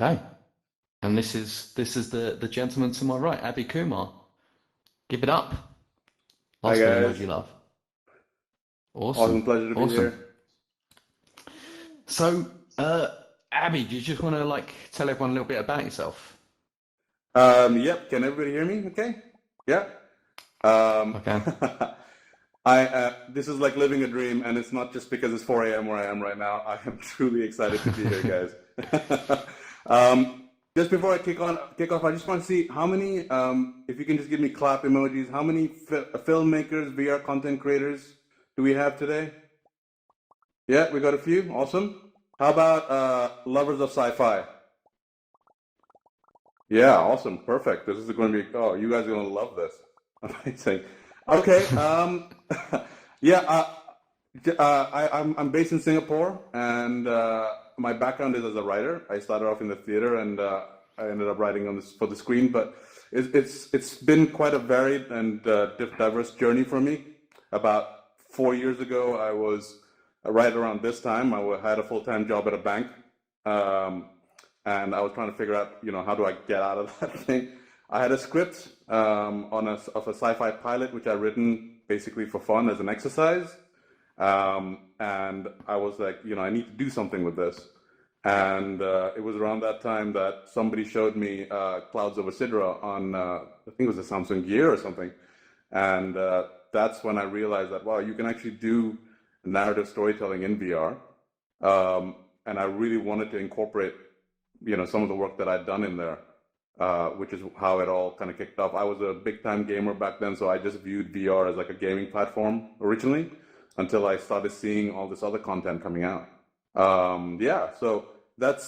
Okay. And this is the gentleman to my right, Abhi Kumar. Give it up. Hi Lost for the guys, emoji love. awesome Awesome. pleasure to be Awesome. here. So, Abby, do you just want to like tell everyone a little bit about yourself? Yep, can everybody hear me? Okay. Yeah. Um, Okay. I this is like living a dream, and it's not just because it's 4 a.m. where I am right now. I am truly excited to be here, guys. Just before I kick off, I just want to see how many, if you can just give me clap emojis, how many filmmakers, VR content creators do we have today? Yeah, we got a few. Awesome. How about lovers of sci-fi? Yeah, awesome. Perfect. This is going to be, oh, you guys are going to love this. Amazing. Okay. Yeah, I'm based in Singapore, and my background is as a writer. I started off in the theater, and I ended up writing on this for the screen. But it's been quite a varied and diverse journey for me. About 4 years ago, I was right around this time. Had a full-time job at a bank. Um, and I was trying to figure out, how do I get out of that thing? I had a script of a sci-fi pilot, which I written basically for fun as an exercise, and I was like, I need to do something with this. And it was around that time that somebody showed me Clouds over Sidra on, I think it was a Samsung Gear or something, and that's when I realized that wow, you can actually do narrative storytelling in VR, and I really wanted to incorporate some of the work that I'd done in there, which is how it all kind of kicked off. I was a big time gamer back then, so I just viewed VR as like a gaming platform originally, until I started seeing all this other content coming out. Yeah, so that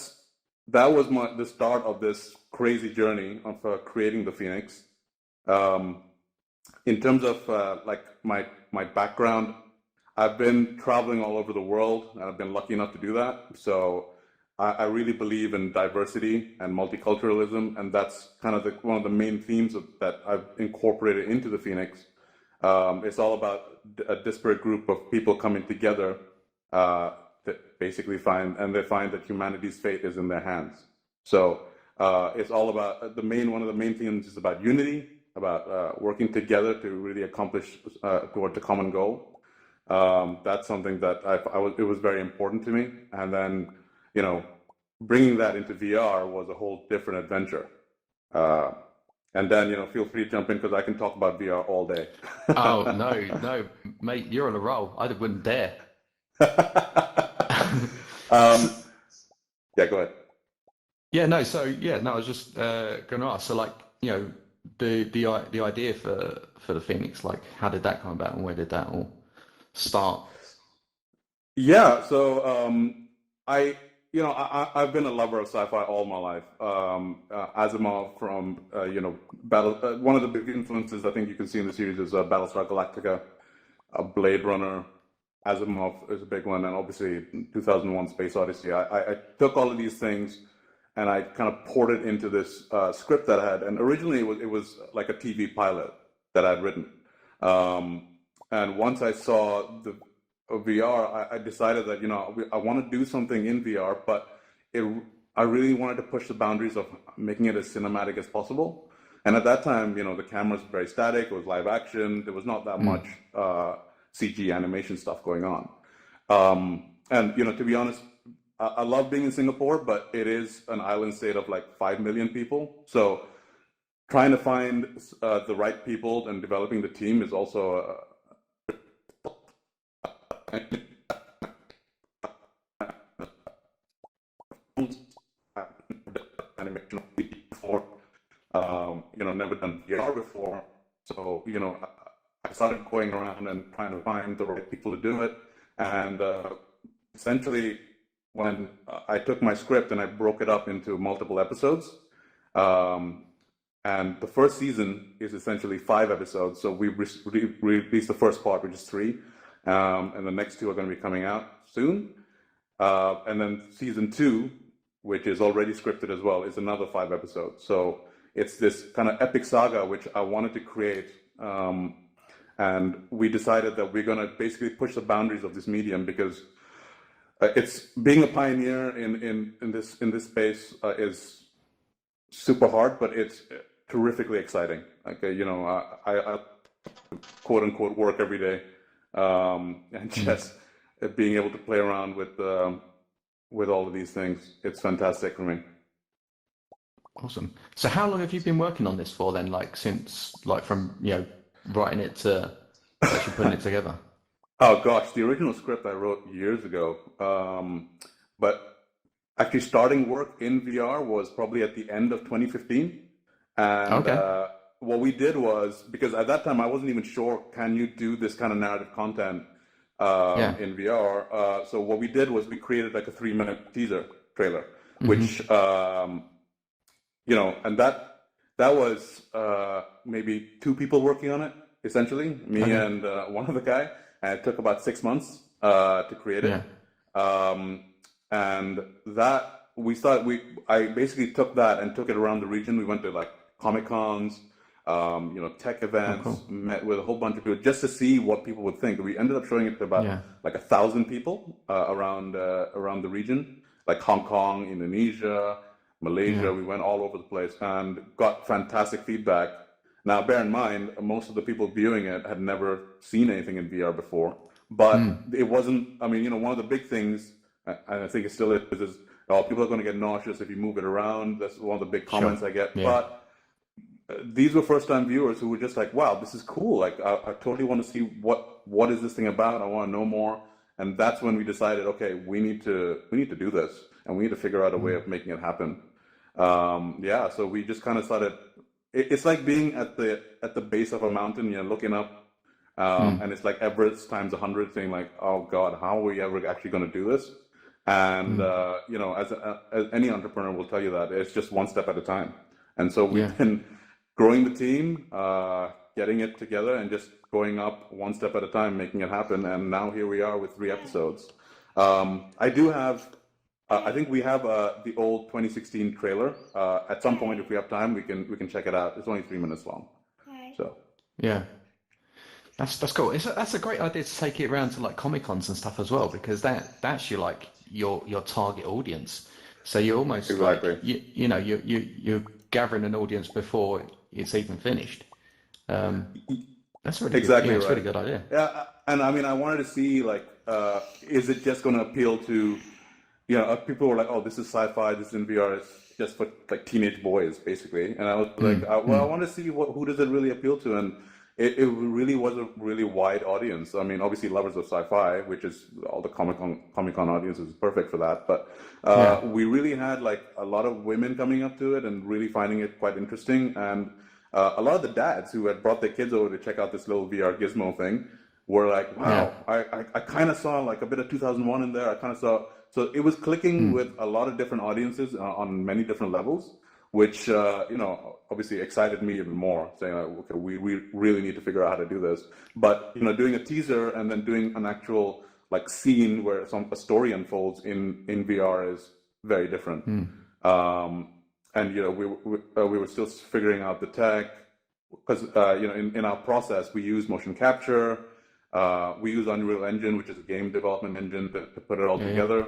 was the start of this crazy journey of creating the PhoenIX. Um, in terms of like my background, I've been traveling all over the world, and I've been lucky enough to do that. So I really believe in diversity and multiculturalism, and that's kind of one of the main themes that I've incorporated into the PhoenIX. It's all about a disparate group of people coming together that basically find that humanity's fate is in their hands. So it's all about one of the main themes is about unity, about working together to really accomplish towards a common goal. That's something that it was very important to me. And then, bringing that into VR was a whole different adventure. Uh, and then, feel free to jump in because I can talk about VR all day. Oh, no, no, mate, you're on a roll. I wouldn't dare. So, um, yeah, go ahead. yeah, no, so yeah, no, I was just going to ask. So, like, the idea for the Phoenix, like, how did that come about, and where did that all start? Yeah, so I, I've been a lover of sci-fi all my life. Asimov from, Battle. One of the big influences I think you can see in the series is Battlestar Galactica, Blade Runner. Asimov is a big one, and obviously 2001: Space Odyssey. I took all of these things and I kind of poured it into this script that I had. And originally it was like a TV pilot that I'd written. Um, and once I saw the VR, I decided that I want to do something in VR, but it I really wanted to push the boundaries of making it as cinematic as possible. And at that time, the camera was very static. It was live action. There was not that much Mm. CG animation stuff going on. And to be honest, I love being in Singapore, but it is an island state of like 5 million people. So trying to find the right people and developing the team is also animation before, never done VR before. So, I started going around and trying to find the right people to do it. And essentially, when I took my script and I broke it up into multiple episodes, um, and the first season is essentially 5 episodes. So we released the first part, which is three, and the next two are going to be coming out soon. And then season two, which is already scripted as well, is another 5 episodes. So it's this kind of epic saga which I wanted to create. And we decided that we're going to basically push the boundaries of this medium because it's being a pioneer in this space is super hard, but it's terrifically exciting. Like I quote unquote work every day, and just being able to play around with all of these things, it's fantastic for me. Awesome. So how long have you been working on this for then? Like since like from writing it to actually putting it together? Oh gosh, the original script I wrote years ago, but actually starting work in VR was probably at the end of 2015. And Okay. what we did was, because at that time I wasn't even sure, can you do this kind of narrative content Yeah. in VR? So what we did was we created like a 3-minute teaser trailer, Hmm. which and that was maybe 2 people working on it, essentially, me Okay. and one other guy, and it took about 6 months to create it. Yeah. And that I basically took that and took it around the region. We went to like Comic Cons, tech Oh, events, cool. met with a whole bunch of people just to see what people would think. We ended up showing it to about Yeah. like 1,000 people around the region, like Hong Kong, Indonesia, Yeah. Malaysia. We went all over the place and got fantastic feedback. Now, bear in mind, most of the people viewing it had never seen anything in VR before, but Mm. it wasn't. I mean, one of the big things, and I think it still is oh, people are going to get nauseous if you move it around. That's one of the big Sure. comments I get. Yeah. But these were first-time viewers who were just like, "Wow, this is cool! Like, I totally want to see what is this thing about. I want to know more." And that's when we decided, okay, we need to do this, and we need to figure out a way Mm. of making it happen. Yeah, so we just kind of started. It's like being at the base of a mountain, looking up, Mm. and it's like Everest times 100, saying like, "Oh God, how are we ever actually going to do this?" And Mm. as any entrepreneur will tell you that it's just one step at a time. And so Yeah. we've been growing the team, getting it together, and just going up one step at a time, making it happen. And now here we are with 3 episodes. I do have. I think we have the old 2016 trailer. At some point, if we have time, we can check it out. It's only 3 minutes long. So Yeah. That's cool. That's a great idea to take it around to like Comic Cons and stuff as well, because that's your target audience. So you're almost like exactly, you're gathering an audience before it's even finished. Um, that's a really good. Yeah, exactly it's a really right. good idea. Yeah, and I mean, I wanted to see like, is it just going to appeal to, people were like, oh, this is sci-fi, this is in VR, it's just for like teenage boys, basically. And I was like, Mm. well, I Mm. want to see who does it really appeal to, and it really was a really wide audience. I mean, obviously, lovers of sci-fi, which is all the Comic Con audience is perfect for that. But Yeah. we really had like a lot of women coming up to it and really finding it quite interesting, and a lot of the dads who had brought their kids over to check out this little VR gizmo thing were like, Yeah. wow, I kind of saw like a bit of 2001 in there. I kind of saw, so it was clicking Mm. with a lot of different audiences on many different levels, which, obviously excited me even more, saying, like, okay, we really need to figure out how to do this. But, doing a teaser and then doing an actual like scene where a story unfolds in VR is very different. Mm. Um, and we were still figuring out the tech, because in our process we use motion capture, we use Unreal Engine, which is a game development engine, to put it all Yeah. Yeah. together.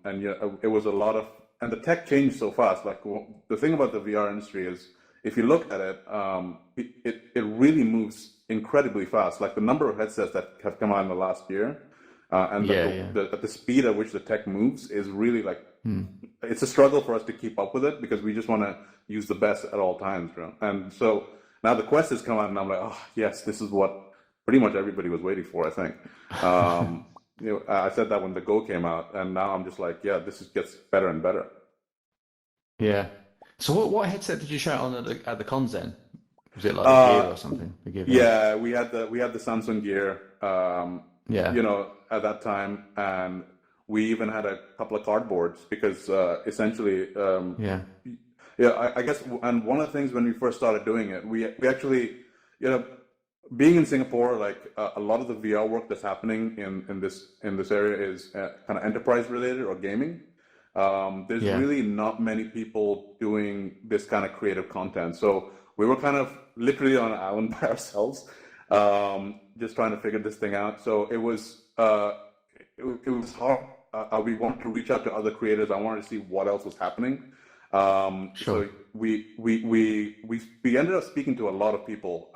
And it was a lot of, and the tech changed so fast. Like, the thing about the VR industry is, if you look at it, it really moves incredibly fast. Like the number of headsets that have come out in the last year, and Yeah. Yeah. the speed at which the tech moves is really like, Mm. it's a struggle for us to keep up with it, because we just want to use the best at all times, bro. And so now the Quest has come out, and I'm like, oh yes, this is what pretty much everybody was waiting for, I think. I said that when the Go came out, and now I'm just like, yeah, gets better and better. Yeah. So what headset did you show it on at the cons then? Was it like the Gear Uh, or something? The Gear VR? yeah, we had the Samsung Gear, Yeah. at that time, and we even had a couple of cardboards, because essentially, Yeah. yeah, I guess, and one of the things when we first started doing it, we actually, being in Singapore, like, a lot of the VR work that's happening in this area is kind of enterprise related or gaming. There's Yeah. really not many people doing this kind of creative content, so we were kind of literally on an island by ourselves, just trying to figure this thing out. So it was it was hard. We wanted to reach out to other creators. I wanted to see what else was happening. Sure. So we ended up speaking to a lot of people.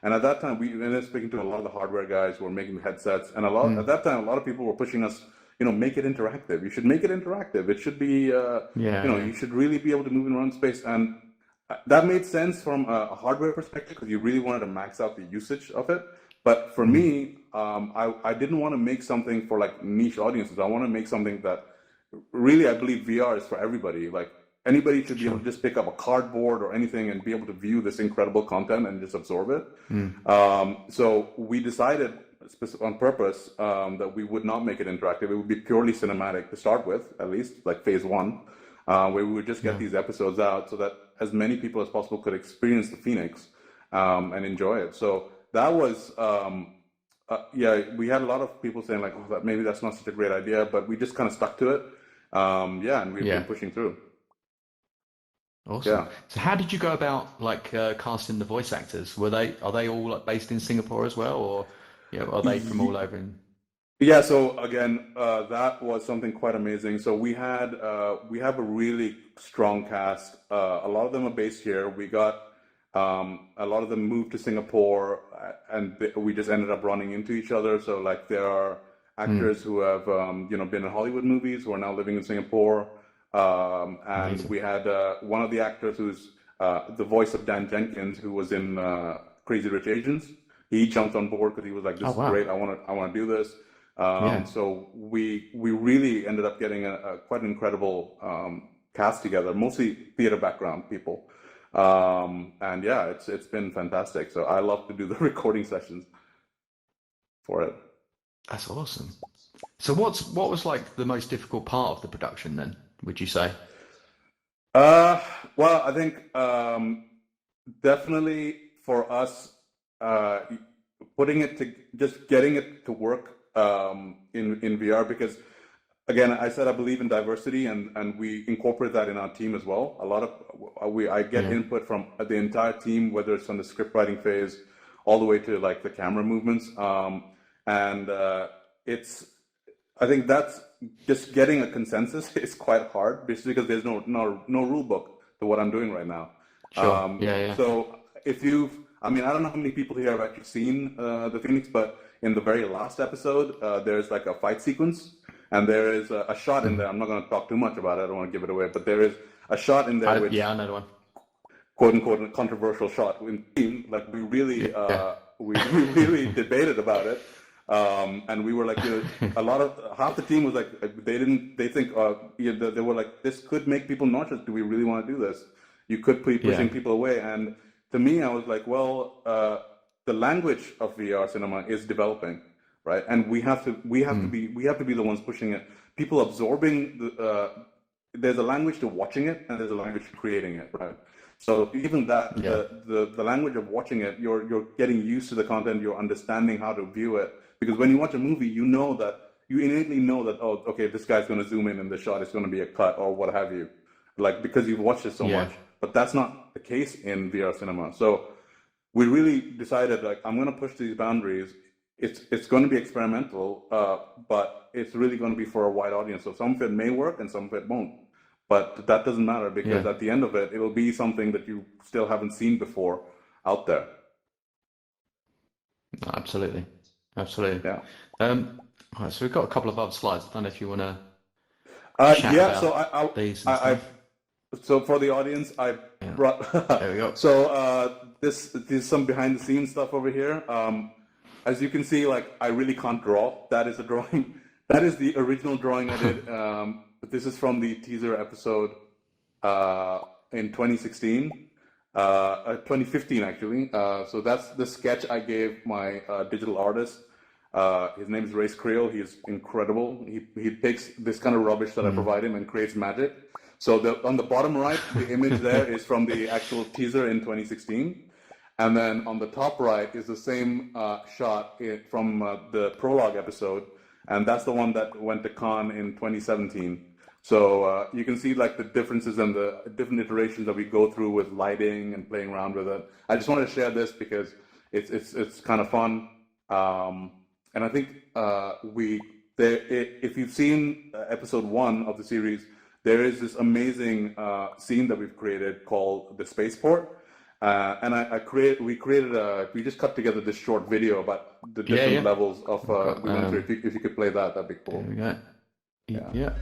And at that time, we ended up speaking to a lot of the hardware guys who were making the headsets. And at that time, a lot of people were pushing us, make it interactive. You should make it interactive. It should be, Yeah. you should really be able to move around space. And that made sense from a hardware perspective because you really wanted to max out the usage of it. But for me, I didn't want to make something for like niche audiences. I want to make something that really, I believe VR is for everybody. Like anybody should be able to just pick up a cardboard or anything and be able to view this incredible content and just absorb it. So we decided on purpose that we would not make it interactive. It would be purely cinematic to start with, at least like phase one, where we would just get these episodes out so that as many people as possible could experience the PhoenIX and enjoy it. So that was, we had a lot of people saying like, oh, maybe that's not such a great idea, but we just kind of stuck to it. And we've been pushing through. Awesome. Yeah. So how did you go about like casting the voice actors? Are they all like based in Singapore as well, or are they from all over? Yeah. So again, that was something quite amazing. So we have a really strong cast. A lot of them are based here. We got a lot of them moved to Singapore, and we just ended up running into each other. So like there are actors who have been in Hollywood movies who are now living in Singapore. And amazing. We had one of the actors who's the voice of Dan Jenkins, who was in Crazy Rich Asians. He jumped on board because he was like, "This is great. I want to do this." So we really ended up getting a quite an incredible cast together, mostly theater background people. And yeah, it's been fantastic. So I love to do the recording sessions for it. That's awesome. So what was like the most difficult part of the production then, would you say? Well, I think definitely for us, just getting it to work in VR, because again, I said I believe in diversity, and we incorporate that in our team as well. I get input from the entire team, whether it's on the script writing phase, all the way to like the camera movements, and I think that's just getting a consensus is quite hard, basically because there's no rule book to what I'm doing right now. Sure. So I don't know how many people here have actually seen the PhoenIX, but in the very last episode, there's like a fight sequence, and there is a shot in there. I'm not going to talk too much about it. I don't want to give it away, but there is a shot in there I know the one. Quote unquote a controversial shot. Like we really debated about it. And we were like, half the team was like, they were like, this could make people nauseous. Do we really want to do this? You could be pushing people away. And to me, I was like, well, the language of VR cinema is developing, right? And we have to be the ones pushing it. People absorbing there's a language to watching it, and there's a language to creating it, right? So even that, the language of watching it, you're getting used to the content, you're understanding how to view it. Because when you watch a movie, you innately know that, oh, okay, this guy's going to zoom in the shot, it's going to be a cut or what have you. Like, because you've watched it so much. But that's not the case in VR cinema. So we really decided, like, I'm going to push these boundaries. It's going to be experimental, but it's really going to be for a wide audience. So some of it may work and some of it won't. But that doesn't matter, because at the end of it, it'll be something that you still haven't seen before out there. Absolutely. Yeah. All right, so we've got a couple of other slides. I don't know if you want to chat about these and stuff. So for the audience, I brought. There we go. So this is some behind the scenes stuff over here. As you can see, like, I really can't draw. That is a drawing. That is the original drawing I did. This is from the teaser episode in 2016, 2015 actually. So that's the sketch I gave my digital artist. His name is Race Creel. He's incredible. He takes this kind of rubbish that I provide him and creates magic. So on the bottom right, the image there is from the actual teaser in 2016. And then on the top right is the same shot from the Prologue episode. And that's the one that went to Cannes in 2017. So you can see like the differences and the different iterations that we go through with lighting and playing around with it. I just wanted to share this because it's kind of fun. And I think we if you've seen episode 1 of the series, there is this amazing scene that we've created called the spaceport. And we just cut together this short video about the different levels of we went through. If you could play that, that'd be cool. There we go. Yeah.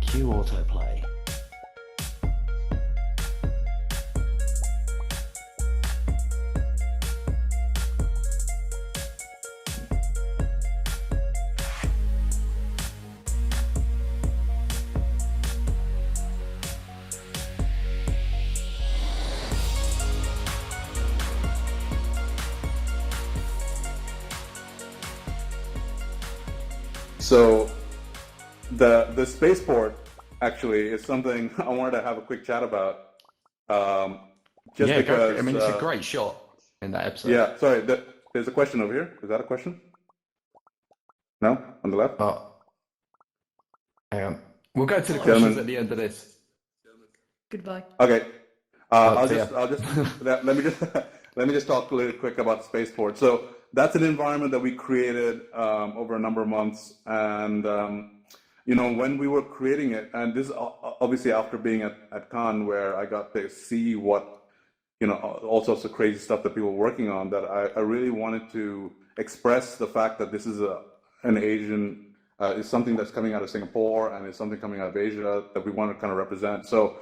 Cue autoplay. So the spaceport actually is something I wanted to have a quick chat about. Because I mean, it's a great shot in that episode. Yeah, sorry. There's a question over here. Is that a question? No, on the left. Oh, hang on. We'll go to the questions at the end of this. Goodbye. Okay. I'll just let me just talk a little quick about the spaceport. So that's an environment that we created over a number of months, and when we were creating it, and this obviously after being at Cannes, where I got to see what all sorts of crazy stuff that people were working on, that I really wanted to express the fact that this is an Asian, is something that's coming out of Singapore, and it's something coming out of Asia that we want to kind of represent. So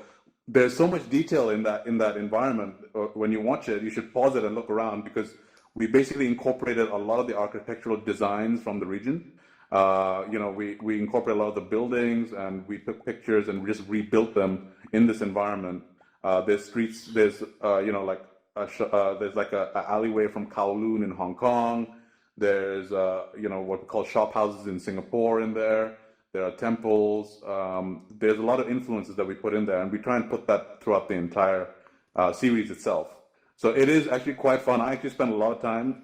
there's so much detail in that environment. When you watch it, you should pause it and look around, because we basically incorporated a lot of the architectural designs from the region. We incorporated a lot of the buildings, and we took pictures and we just rebuilt them in this environment. There's streets, there's there's like a alleyway from Kowloon in Hong Kong. There's what we call shop houses in Singapore in there. There are temples. There's a lot of influences that we put in there, and we try and put that throughout the entire series itself. So it is actually quite fun. I actually spend a lot of time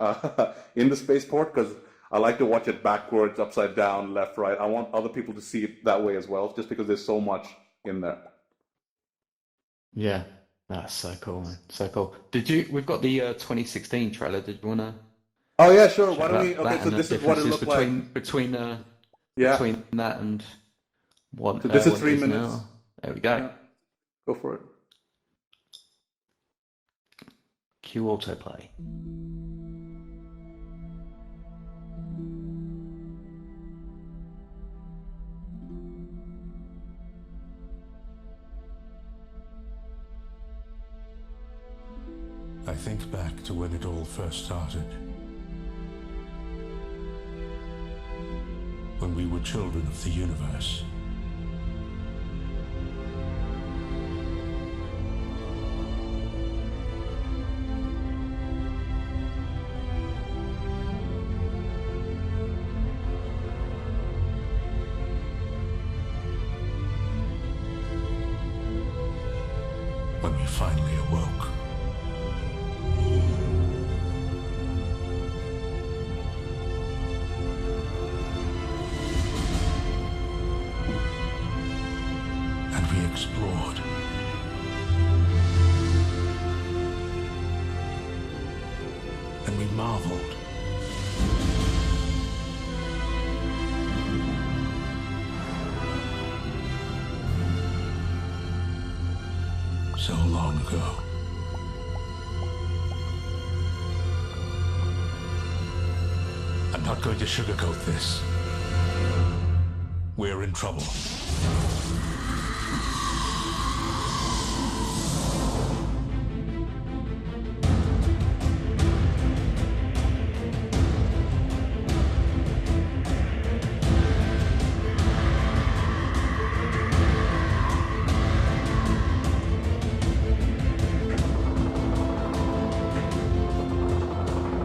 in the spaceport, because I like to watch it backwards, upside down, left, right. I want other people to see it that way as well, just because there's so much in there. Yeah, that's so cool, man. So cool. We've got the 2016 trailer. Did you want to? Oh yeah, sure. Why don't we? Okay, so this is what it looked like between that and what. So this is 3 minutes. Now. There we go. Yeah. Go for it. Cue autoplay. I think back to when it all first started. When we were children of the universe. When we finally awoke. Explored. And we marveled. So long ago. I'm not going to sugarcoat this. We're in trouble.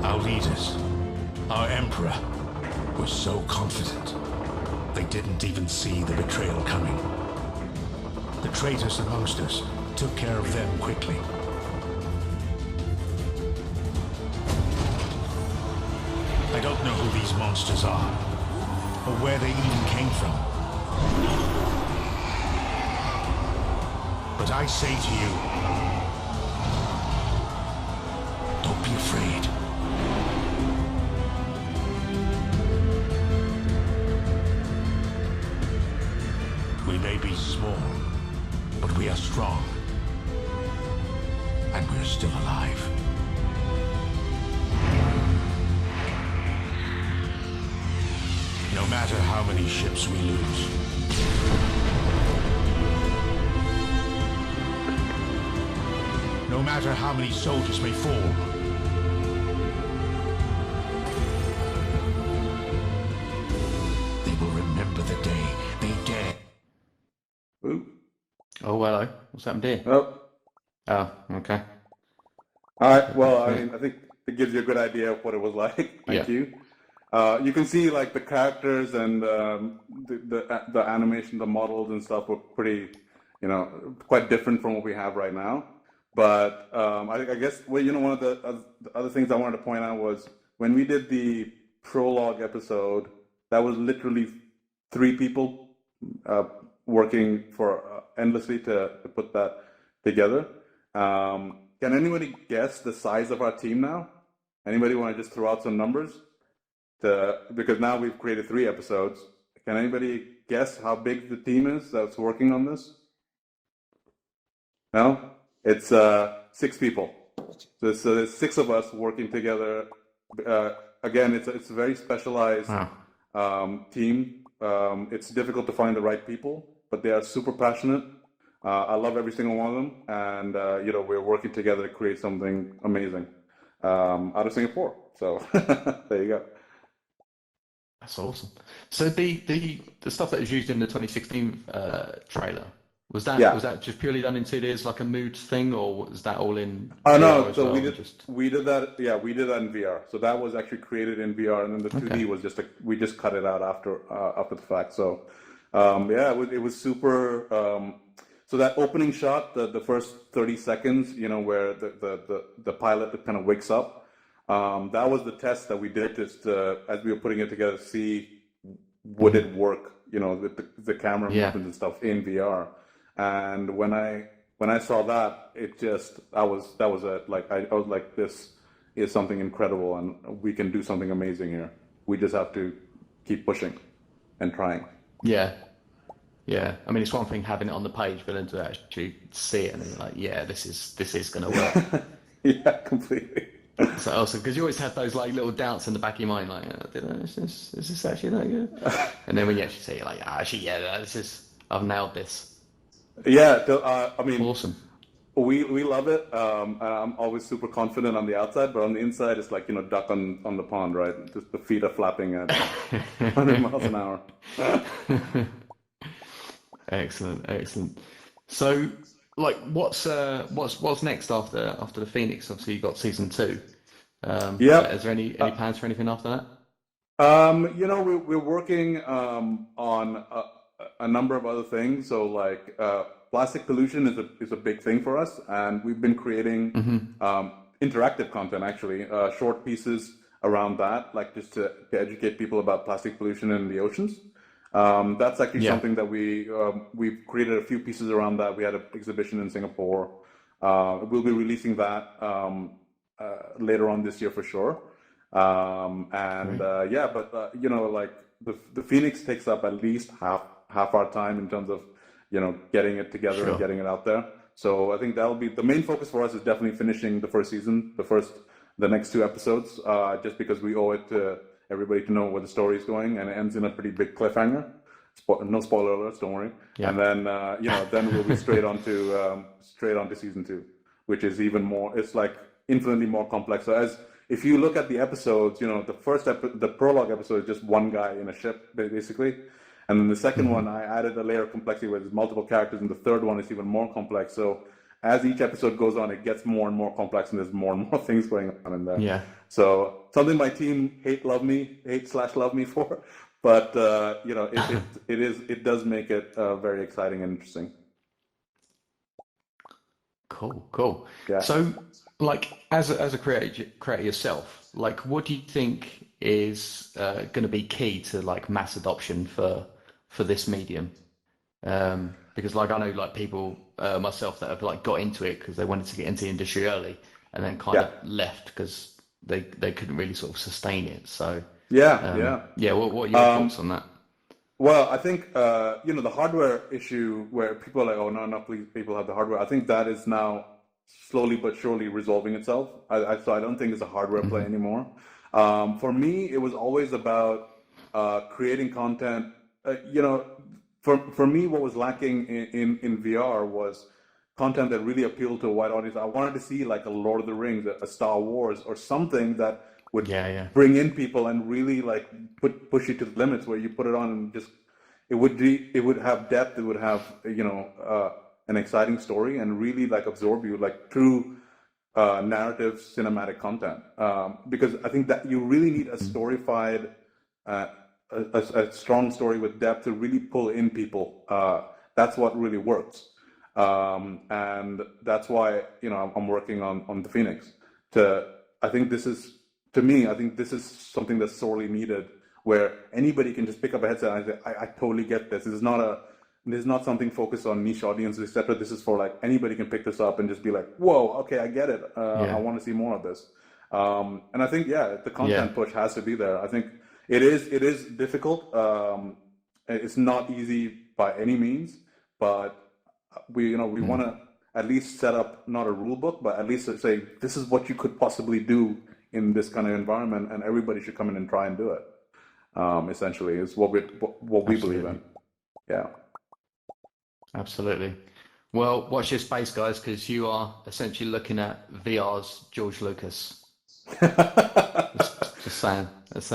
Our leaders, our emperor, were so confident. They didn't even see the betrayal coming. The traitors amongst us took care of them quickly. I don't know who these monsters are, or where they even came from. But I say to you, don't be afraid. small, but we are strong. And we're still alive. No matter how many ships we lose, no matter how many soldiers may fall, they will remember the day they dared. Ooh. Oh, hello. What's happened here? Oh. Oh, okay. All right. Well, I mean, I think it gives you a good idea of what it was like. Thank you. You can see like the characters and the animation, the models and stuff were pretty, quite different from what we have right now. But I guess, well, one of the other things I wanted to point out was when we did the prologue episode, that was literally 3 people working for endlessly to put that together. Can anybody guess the size of our team now? Anybody want to just throw out some numbers? Because now we've created 3 episodes. Can anybody guess how big the team is that's working on this? No? It's 6 people. So there's 6 of us working together. Again, it's a very specialized team. It's difficult to find the right people, but they are super passionate. I love every single one of them, and we're working together to create something amazing out of Singapore. So there you go. That's awesome. So the stuff that was used in the 2016 trailer, was that just purely done in 2D as like a mood thing, or was that all in VR no, as so well? we did that. Yeah, we did that in VR. So that was actually created in VR, and then the 2D was we just cut it out after the fact. So it was super. So that opening shot, the first 30 seconds, where the pilot kind of wakes up, that was the test that we did just as we were putting it together to see would it work, the camera movement and stuff in VR. And when I saw that, I was like, this is something incredible, and we can do something amazing here. We just have to keep pushing and trying. Yeah. Yeah, I mean, it's one thing having it on the page, but then to actually see it and then you're like, yeah, this is going to work. Yeah, completely. So also, because you always have those like little doubts in the back of your mind, like, is this actually that good? And then when you actually see it, you're like, actually, yeah, I've nailed this. Yeah, I mean, awesome. We love it. And I'm always super confident on the outside, but on the inside, it's like, duck on the pond, right? Just the feet are flapping at 100 miles an hour. Excellent. So, like, what's next after the PhoenIX? Obviously, you got season 2. Is there any plans for anything after that? We're working on a number of other things. So, like, plastic pollution is a big thing for us, and we've been creating interactive content, actually, short pieces around that, like just to educate people about plastic pollution in the oceans. That's actually something that we've created a few pieces around that. We had an exhibition in Singapore. We'll be releasing that later on this year for sure. Like the PhoenIX takes up at least half our time in terms of getting it together and getting it out there. So I think that'll be the main focus for us, is definitely finishing the first season, the next 2 episodes, just because we owe it to everybody to know where the story is going, and it ends in a pretty big cliffhanger. No spoiler alerts, don't worry. Yeah. And then then we'll be straight onto season 2, which is even more. It's like infinitely more complex. So if you look at the episodes, the prologue episode is just one guy in a ship basically, and then the second one I added a layer of complexity where there's multiple characters, and the third one is even more complex. So as each episode goes on, it gets more and more complex, and there's more and more things going on in there. Yeah. So something my team hate/love me for, but it does make it very exciting and interesting. Cool. Yeah. So, like, as a creator yourself, like, what do you think is going to be key to like mass adoption for this medium? Because like I know like people myself that have like got into it because they wanted to get into the industry early and then kind of left because they couldn't really sort of sustain it. So what are your thoughts on that? Well, I think the hardware issue where people are like, oh no, no, please, people have the hardware. I think that is now slowly but surely resolving itself. So I don't think it's a hardware play anymore. For me, it was always about creating content. For me, what was lacking in VR was content that really appealed to a wide audience. I wanted to see like a Lord of the Rings, a Star Wars, or something that would bring in people and really like push you to the limits, where you put it on and just it would have depth, it would have an exciting story and really like absorb you, like true narrative cinematic content, because I think that you really need a storified a strong story with depth to really pull in people. That's what really works. And that's why I'm working on the PhoenIX. I think this is something that's sorely needed, where anybody can just pick up a headset and say, I totally get this. This is not something focused on niche audiences, etc. This is for like anybody can pick this up and just be like, whoa, okay, I get it. I want to see more of this. And I think the content push has to be there. I think it is difficult. It's not easy by any means, but we want to at least set up not a rule book, but at least say this is what you could possibly do in this kind of environment, and everybody should come in and try and do it. Essentially, is what we believe in. Yeah. Absolutely. Well, watch your space, guys, because you are essentially looking at VR's George Lucas. just saying. That's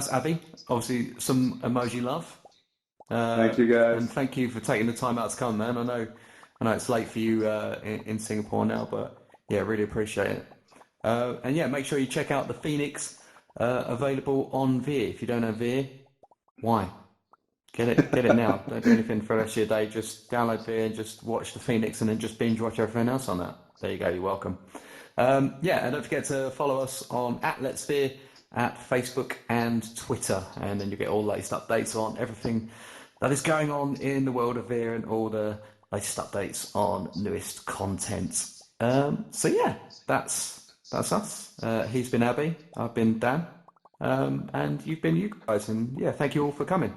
Abhi. Obviously, some emoji love. Thank you, guys. And thank you for taking the time out to come, man. I know it's late for you in Singapore now, but yeah, really appreciate it. And yeah, make sure you check out the PhoenIX, available on VeeR. If you don't have VeeR, why? Get it now. Don't do anything for the rest of your day. Just download VeeR and just watch the PhoenIX, and then just binge watch everything else on that. There you go. You're welcome. Yeah, and don't forget to follow us on @Let'sVeeR at Facebook and Twitter, and then you get all the latest updates on everything that is going on in the world of VeeR and all the latest updates on newest content. So yeah, that's us. He's been Abhi, I've been Dan, and you've been you guys. And yeah, thank you all for coming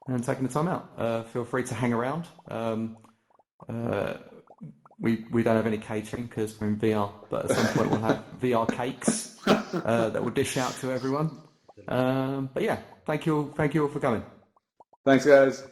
and taking the time out. Feel free to hang around. We don't have any catering because we're in VR, but at some point we'll have VR cakes that we'll dish out to everyone. But yeah, thank you all for coming. Thanks, guys.